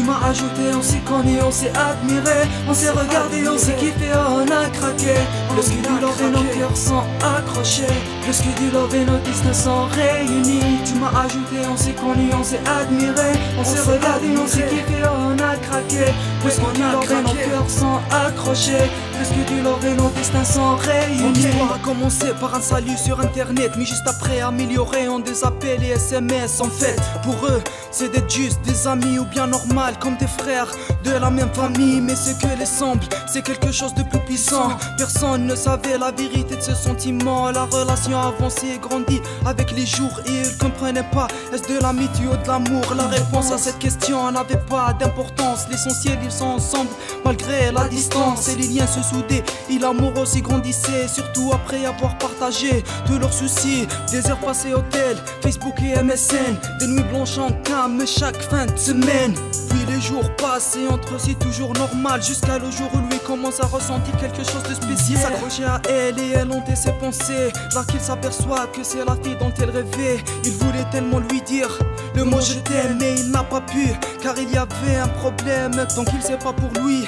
Tu m'as ajouté, on s'est connu, on s'est admiré, on s'est regardé, on s'est kiffé, on a craqué. Plus que du love et nos cœurs sont accrochés, plus que du love et nos destins sont réunis. Tu m'as ajouté, on s'est connu, on s'est admiré, on s'est regardé, on s'est kiffé, on a craqué. Plus que du love et nos cœurs sont accrochés, plus que du love et nos destins sont réunis. Mon histoire a commencé par un salut sur internet, mais juste après amélioré en des appels et SMS. En fait, pour eux, c'est d'être juste des amis ou bien normal comme des frères de la même famille. Mais ce que les semble, c'est quelque chose de plus puissant. Personne ne savait la vérité de ce sentiment. La relation avançait et grandit avec les jours et ils comprenaient pas, est-ce de l'amitié ou de l'amour? La réponse à cette question n'avait pas d'importance. L'essentiel, ils sont ensemble malgré la distance, et les liens se soudaient et l'amour aussi grandissait, surtout après avoir partagé tous leurs soucis. Des heures passées au tel, Facebook et MSN, des nuits blanches en cam chaque fin de semaine. Puis les jours passent et entre eux c'est toujours normal, jusqu'à le jour où lui commence à ressentir quelque chose de spécial. S'accrocher à elle et elle hantait ses pensées, là qu'il s'aperçoit que c'est la fille dont elle rêvait. Il voulait tellement lui dire le mot je t'aime, mais il n'a pas pu, car il y avait un problème, donc il sait pas pour lui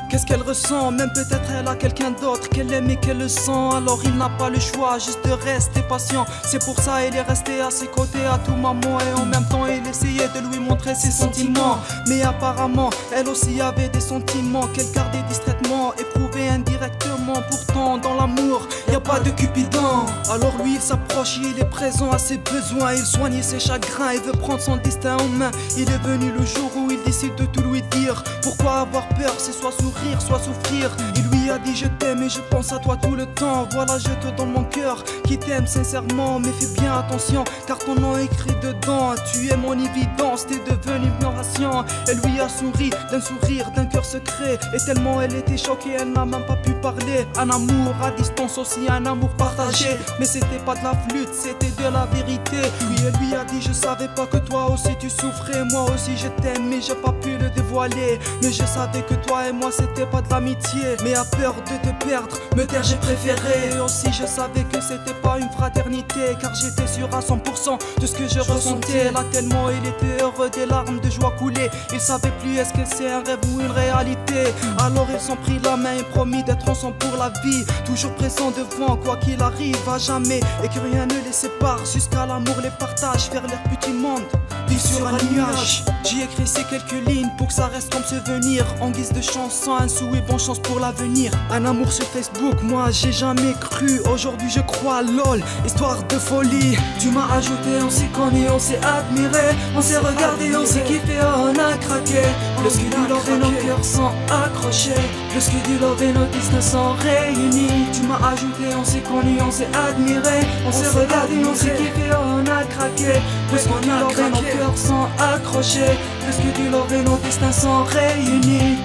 qu'est-ce qu'elle ressent. Même peut-être elle a quelqu'un d'autre qu'elle aime et qu'elle le sent. Alors il n'a pas le choix, juste de rester patient. C'est pour ça il est resté à ses côtés à tout moment, et en même temps il essayait de lui montrer ses sentiments. Mais apparemment elle aussi avait des sentiments qu'elle gardait distraitement, éprouvait indirectement. Pourtant dans l'amour y a pas de cupidon. Alors lui il s'approche, il est présent à ses besoins, il soigne ses chagrins, il veut prendre son destin en main. Il est venu le jour où il décide de tout lui dire. Pourquoi avoir peur? C'est soit sourire, soit souffrir. Il lui a dit je t'aime et je pense à toi tout le temps. Voilà, je te donne mon cœur qui t'aime sincèrement, mais fais bien attention car ton nom est écrit dedans. Tu es mon évidence, t'es devenu mon ration. Elle lui a souri d'un sourire, d'un cœur secret, et tellement elle était choquée, elle n'a même pas pu parler. Un amour à distance aussi, un amour partagé, mais c'était pas de la flûte, c'était de la vérité. Puis elle lui a dit je savais pas que toi aussi tu souffrais, moi aussi je t'aime mais j'ai pas pu le dévoiler. Mais je savais que toi et moi c'était pas de l'amitié, mais à peur de te perdre, me taire j'ai préféré. Et aussi je savais que c'était pas une fraternité, car j'étais sûr à 100% de ce que je ressentais. Là tellement il était heureux, des larmes de joie coulaient. Il savait plus est-ce que c'est un rêve ou une réalité. Alors ils sont pris la main et promis d'être ensemble pour la vie, toujours présents devant quoi qu'il arrive à jamais, et que rien ne les sépare jusqu'à l'amour les partage, faire leur petit monde vivre sur un nuage. J'y écris ces quelques lignes pour que ça reste comme souvenir, en guise de chanson, un souhait, bonne chance pour l'avenir. Un amour sur Facebook, moi j'ai jamais cru, aujourd'hui je crois, lol, histoire de folie. Tu m'as ajouté, on s'est connu, on s'est admiré, on s'est regardé, on s'est kiffé, on a craqué. Plus que du love et nos cœurs sont accrochés, plus que du love et nos destins sont réunis. Tu m'as ajouté, on s'est connu, on s'est admiré, on s'est regardé, on s'est kiffé, on a craqué. Plus que du love et nos cœurs sont accrochés, plus que du love et nos destins sont réunis.